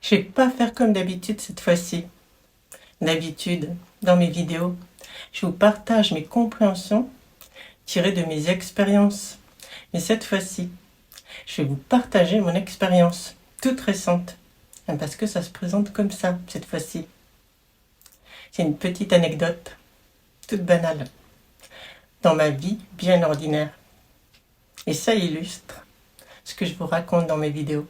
Je vais pas faire comme d'habitude cette fois-ci. D'habitude, dans mes vidéos, je vous partage mes compréhensions tirées de mes expériences. Mais cette fois-ci, je vais vous partager mon expérience toute récente. Parce que ça se présente comme ça, cette fois-ci. C'est une petite anecdote, toute banale, dans ma vie bien ordinaire. Et ça illustre ce que je vous raconte dans mes vidéos.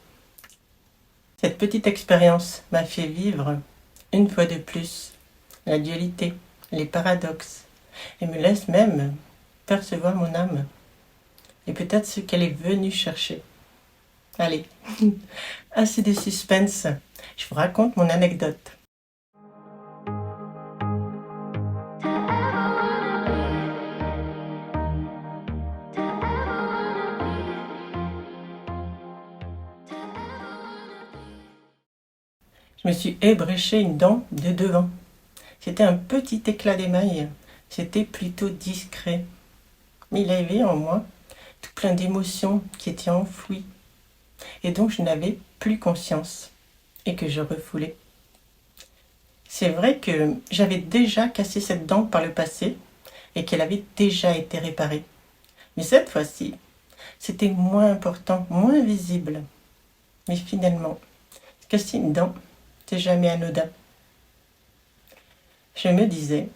Cette petite expérience m'a fait vivre, une fois de plus, la dualité, les paradoxes, et me laisse même percevoir mon âme, et peut-être ce qu'elle est venue chercher. Allez, assez de suspense, je vous raconte mon anecdote. Je me suis ébréché une dent de devant. C'était un petit éclat d'émail. C'était plutôt discret. Mais il y avait en moi tout plein d'émotions qui étaient enfouies et dont je n'avais plus conscience et que je refoulais. C'est vrai que j'avais déjà cassé cette dent par le passé et qu'elle avait déjà été réparée. Mais cette fois-ci, c'était moins important, moins visible. Mais finalement, casser une dent, c'est jamais anodin. Je me disais,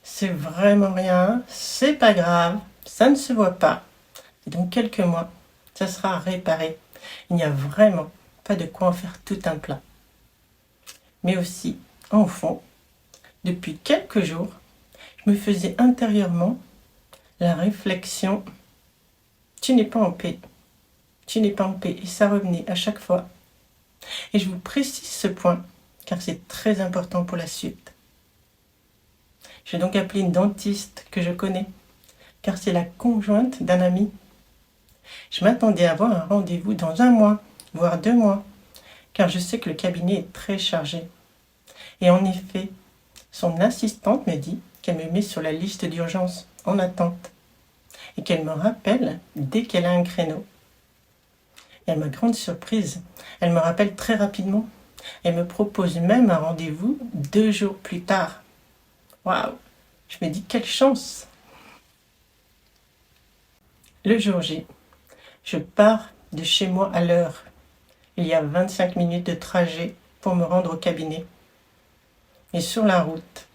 c'est vraiment rien, c'est pas grave, ça ne se voit pas. Et dans quelques mois, ça sera réparé. Il n'y a vraiment pas de quoi en faire tout un plat. Mais aussi, en fond, depuis quelques jours, je me faisais intérieurement la réflexion, tu n'es pas en paix, tu n'es pas en paix. Et ça revenait à chaque fois. Et je vous précise ce point, car c'est très important pour la suite. J'ai donc appelé une dentiste que je connais, car c'est la conjointe d'un ami. Je m'attendais à avoir un rendez-vous dans 1 mois, voire 2 mois, car je sais que le cabinet est très chargé. Et en effet, son assistante me dit qu'elle me met sur la liste d'urgence en attente et qu'elle me rappelle dès qu'elle a un créneau. Et à ma grande surprise, elle me rappelle très rapidement. Elle me propose même un rendez-vous 2 jours plus tard. Waouh! Je me dis quelle chance! Le jour J, je pars de chez moi à l'heure. Il y a 25 minutes de trajet pour me rendre au cabinet. Et sur la route,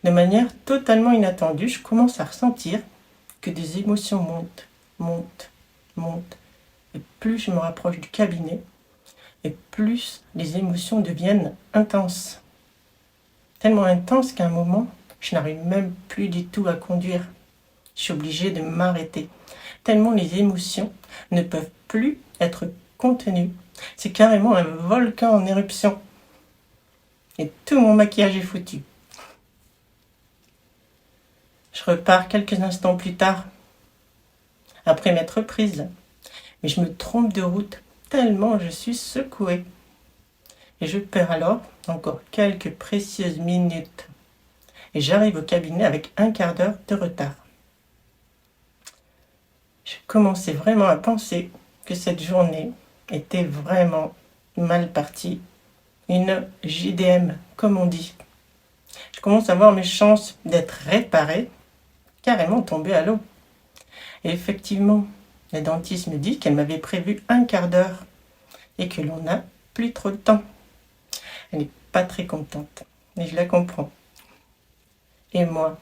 de manière totalement inattendue, je commence à ressentir que des émotions montent. Et plus je me rapproche du cabinet, et plus les émotions deviennent intenses. Tellement intenses qu'à un moment, je n'arrive même plus du tout à conduire. Je suis obligée de m'arrêter. Tellement les émotions ne peuvent plus être contenues. C'est carrément un volcan en éruption. Et tout mon maquillage est foutu. Je repars quelques instants plus tard, après m'être prise. Mais je me trompe de route, tellement je suis secouée. Et je perds alors encore quelques précieuses minutes. Et j'arrive au cabinet avec 1/4 d'heure de retard. Je commençais vraiment à penser que cette journée était vraiment mal partie. Une JDM, comme on dit. Je commence à voir mes chances d'être réparée carrément tombées à l'eau. Et effectivement, la dentiste me dit qu'elle m'avait prévu 1/4 d'heure et que l'on n'a plus trop de temps. Elle n'est pas très contente, mais je la comprends. Et moi,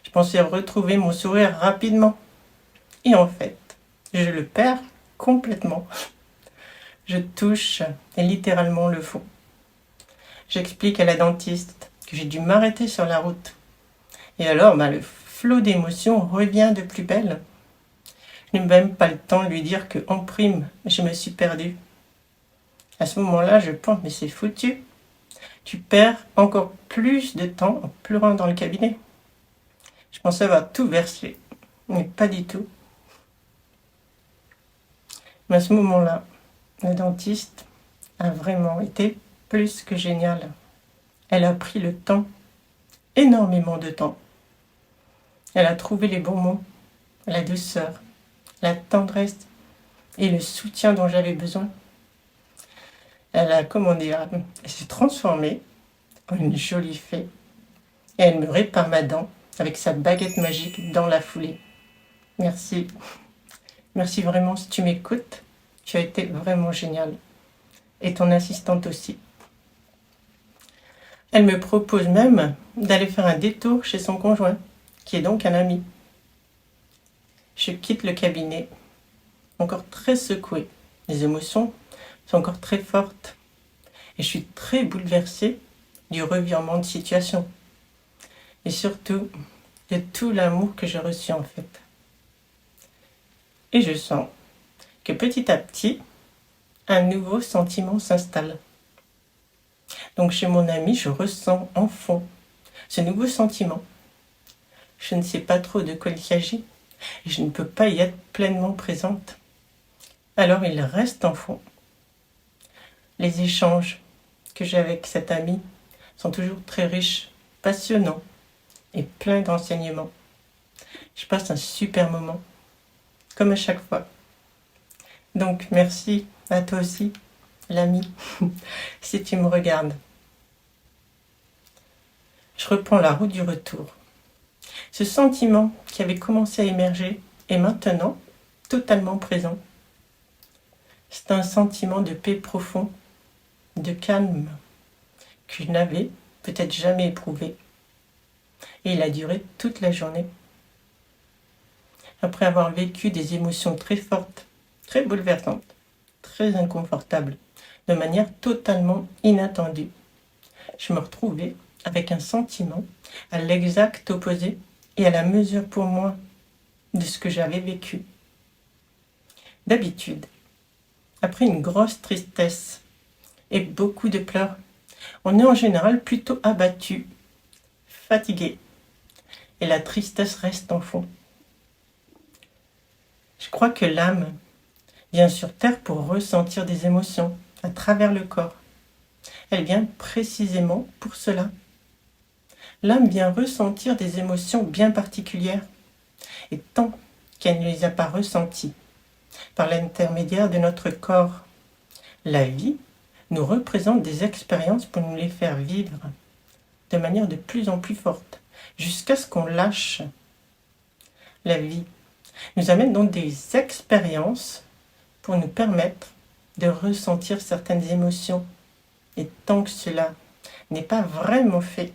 je pensais retrouver mon sourire rapidement. Et en fait, je le perds complètement. Je touche littéralement le fond. J'explique à la dentiste que j'ai dû m'arrêter sur la route. Et alors, le flot d'émotions revient de plus belle. Je n'ai même pas le temps de lui dire que, en prime, je me suis perdue. À ce moment-là, je pense, mais c'est foutu. Tu perds encore plus de temps en pleurant dans le cabinet. Je pensais avoir tout versé, mais pas du tout. Mais à ce moment-là, la dentiste a vraiment été plus que géniale. Elle a pris le temps, énormément de temps. Elle a trouvé les bons mots, la douceur, la tendresse et le soutien dont j'avais besoin. Elle a, comment dire, elle s'est transformée en une jolie fée. Et elle me répare ma dent avec sa baguette magique dans la foulée. Merci. Merci vraiment si tu m'écoutes. Tu as été vraiment génial. Et ton assistante aussi. Elle me propose même d'aller faire un détour chez son conjoint, qui est donc un ami. Je quitte le cabinet, encore très secouée. Les émotions sont encore très fortes. Et je suis très bouleversée du revirement de situation. Et surtout, de tout l'amour que j'ai reçu en fait. Et je sens que petit à petit, un nouveau sentiment s'installe. Donc chez mon ami, je ressens en fond ce nouveau sentiment. Je ne sais pas trop de quoi il s'agit et je ne peux pas y être pleinement présente. Alors il reste en fond. Les échanges que j'ai avec cet ami sont toujours très riches, passionnants et pleins d'enseignements. Je passe un super moment, comme à chaque fois. Donc merci à toi aussi, l'ami, si tu me regardes. Je reprends la route du retour. Ce sentiment qui avait commencé à émerger est maintenant totalement présent. C'est un sentiment de paix profond, de calme, que je n'avais peut-être jamais éprouvé. Et il a duré toute la journée. Après avoir vécu des émotions très fortes, très bouleversantes, très inconfortables, de manière totalement inattendue, je me retrouvais avec un sentiment à l'exact opposé et à la mesure pour moi de ce que j'avais vécu. D'habitude, après une grosse tristesse et beaucoup de pleurs, on est en général plutôt abattu, fatigué, et la tristesse reste en fond. Je crois que l'âme vient sur Terre pour ressentir des émotions à travers le corps. Elle vient précisément pour cela. L'âme vient ressentir des émotions bien particulières, et tant qu'elle ne les a pas ressenties par l'intermédiaire de notre corps, la vie nous représente des expériences pour nous les faire vivre de manière de plus en plus forte, jusqu'à ce qu'on lâche. La vie nous amène donc des expériences pour nous permettre de ressentir certaines émotions. Et tant que cela n'est pas vraiment fait,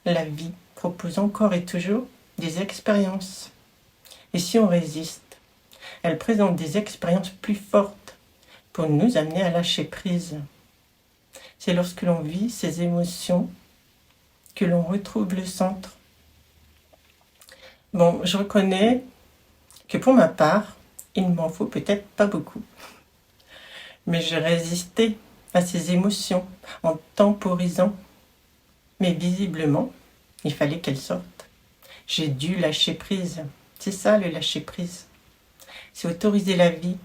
la vie propose encore et toujours des expériences. Et si on résiste, elle présente des expériences plus fortes pour nous amener à lâcher prise. C'est lorsque l'on vit ces émotions que l'on retrouve le centre. Bon, je reconnais que pour ma part, il ne m'en faut peut-être pas beaucoup. Mais je résistais à ces émotions en temporisant. Mais visiblement, il fallait qu'elles sortent. J'ai dû lâcher prise. C'est ça le lâcher prise. C'est autoriser la vie.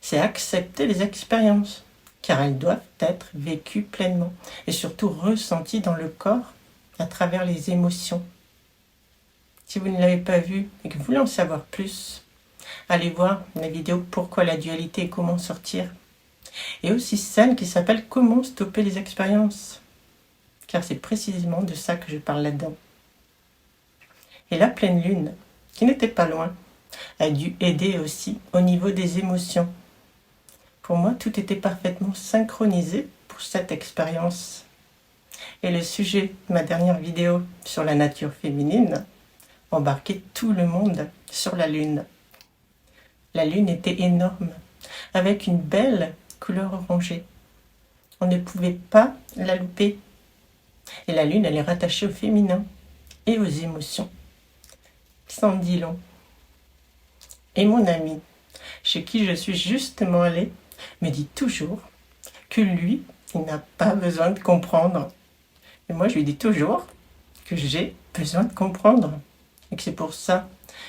C'est accepter les expériences, car elles doivent être vécues pleinement et surtout ressenties dans le corps à travers les émotions. Si vous ne l'avez pas vu et que vous voulez en savoir plus, allez voir la vidéo Pourquoi la dualité et comment sortir. Et aussi celle qui s'appelle Comment stopper les expériences. Car c'est précisément de ça que je parle là-dedans. Et la pleine lune, qui n'était pas loin, a dû aider aussi au niveau des émotions. Pour moi, tout était parfaitement synchronisé pour cette expérience. Et le sujet de ma dernière vidéo sur la nature féminine embarquait tout le monde sur la lune. La lune était énorme, avec une belle couleur orangée. On ne pouvait pas la louper. Et la lune, elle est rattachée au féminin et aux émotions. Sans dit long. Et mon ami, chez qui je suis justement allée, me dit toujours que lui, il n'a pas besoin de comprendre. Et moi, je lui dis toujours que j'ai besoin de comprendre. Et que c'est pour ça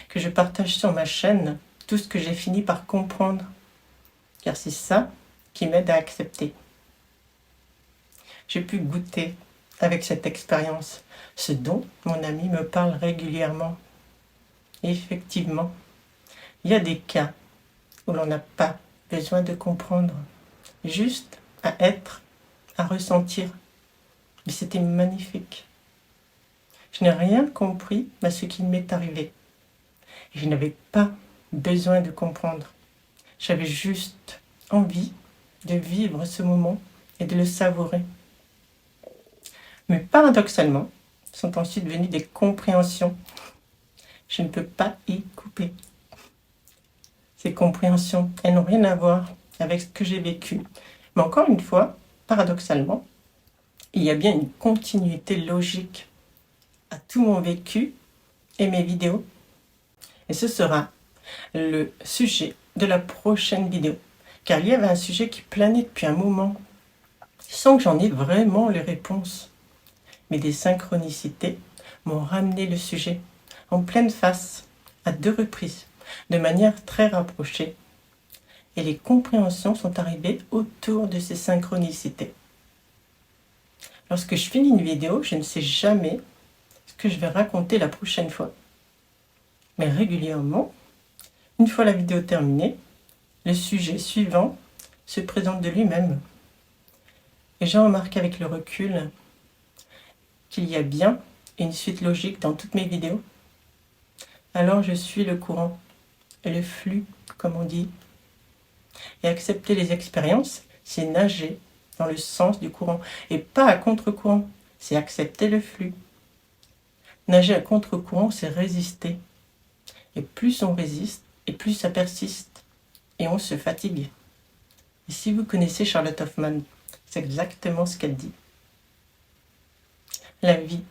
que je partage sur ma chaîne tout ce que j'ai fini par comprendre. Car c'est ça qui m'aide à accepter. J'ai pu goûter avec cette expérience ce dont mon ami me parle régulièrement. Et effectivement, il y a des cas où l'on n'a pas besoin de comprendre. Juste à être, à ressentir. Mais c'était magnifique. Je n'ai rien compris à ce qui m'est arrivé. Et je n'avais pas besoin de comprendre. J'avais juste envie de vivre ce moment et de le savourer. Mais paradoxalement, sont ensuite venues des compréhensions. Je ne peux pas y couper. Ces compréhensions, elles n'ont rien à voir avec ce que j'ai vécu. Mais encore une fois, paradoxalement, il y a bien une continuité logique à tout mon vécu et mes vidéos. Et ce sera le sujet de la prochaine vidéo. Car il y avait un sujet qui planait depuis un moment, sans que j'en ai vraiment les réponses. Mais des synchronicités m'ont ramené le sujet en pleine face, à 2 reprises, de manière très rapprochée. Et les compréhensions sont arrivées autour de ces synchronicités. Lorsque je finis une vidéo, je ne sais jamais ce que je vais raconter la prochaine fois. Mais régulièrement, une fois la vidéo terminée, le sujet suivant se présente de lui-même. Et j'ai remarqué avec le recul qu'il y a bien une suite logique dans toutes mes vidéos. Alors je suis le courant, et le flux, comme on dit. Et accepter les expériences, c'est nager dans le sens du courant, et pas à contre-courant, c'est accepter le flux. Nager à contre-courant, c'est résister. Et plus on résiste, et plus ça persiste, et on se fatigue. Et si vous connaissez Charlotte Hoffman, c'est exactement ce qu'elle dit. La vie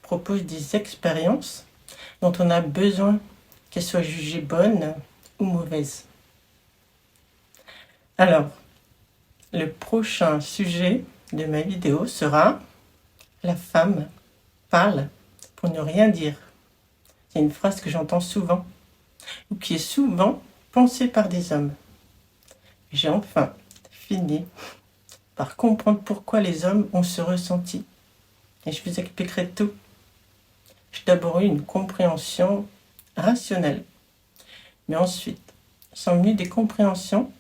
propose des expériences dont on a besoin qu'elles soient jugées bonnes ou mauvaises. Alors, le prochain sujet de ma vidéo sera « La femme parle pour ne rien dire ». C'est une phrase que j'entends souvent, ou qui est souvent pensée par des hommes. J'ai enfin fini par comprendre pourquoi les hommes ont ce ressenti. Et je vous expliquerai tout. J'ai d'abord eu une compréhension rationnelle, mais ensuite sont venues des compréhensions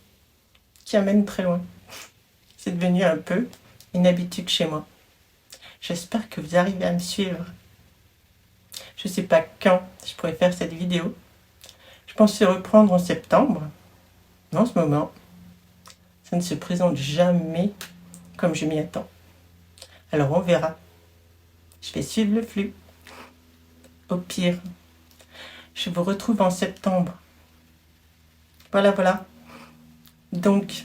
qui amènent très loin. C'est devenu un peu une habitude chez moi. J'espère que vous arrivez à me suivre. Je ne sais pas quand je pourrais faire cette vidéo. Je pensais reprendre en septembre, mais en ce moment, ça ne se présente jamais comme je m'y attends. Alors on verra. Je vais suivre le flux. Au pire, je vous retrouve en septembre. Voilà. Donc,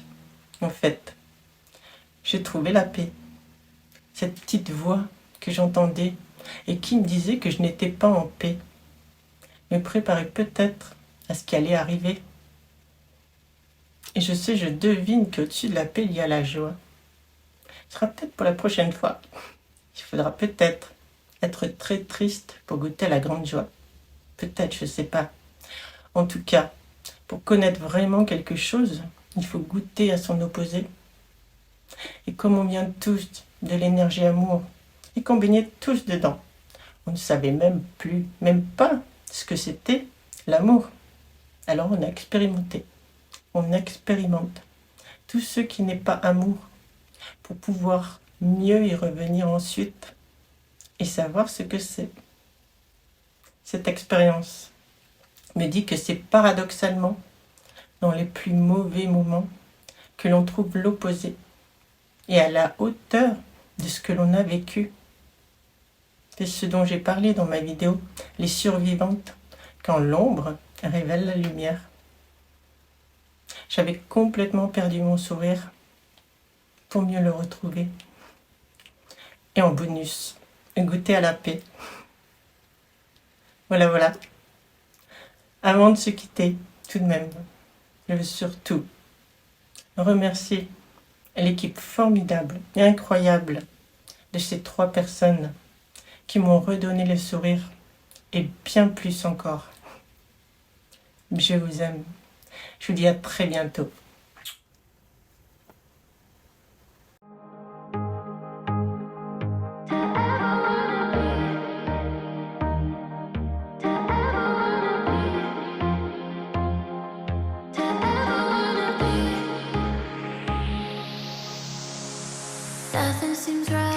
en fait, j'ai trouvé la paix. Cette petite voix que j'entendais et qui me disait que je n'étais pas en paix me préparait peut-être à ce qui allait arriver. Et je devine qu'au-dessus de la paix, il y a la joie. Ce sera peut-être pour la prochaine fois. Il faudra peut-être être très triste pour goûter à la grande joie. Peut-être, je ne sais pas. En tout cas, pour connaître vraiment quelque chose, il faut goûter à son opposé. Et comme on vient tous de l'énergie amour, et qu'on baignait tous dedans, on ne savait même pas ce que c'était l'amour. Alors on a expérimenté. On expérimente tout ce qui n'est pas amour pour pouvoir mieux y revenir ensuite et savoir ce que c'est. Cette expérience me dit que c'est paradoxalement dans les plus mauvais moments que l'on trouve l'opposé et à la hauteur de ce que l'on a vécu. C'est ce dont j'ai parlé dans ma vidéo, les survivantes, quand l'ombre révèle la lumière. J'avais complètement perdu mon sourire pour mieux le retrouver. Et en bonus, goûter à la paix. Voilà. Avant de se quitter, tout de même, je veux surtout remercier l'équipe formidable et incroyable de ces 3 personnes qui m'ont redonné le sourire et bien plus encore. Je vous aime. Je vous dis à très bientôt. seems right.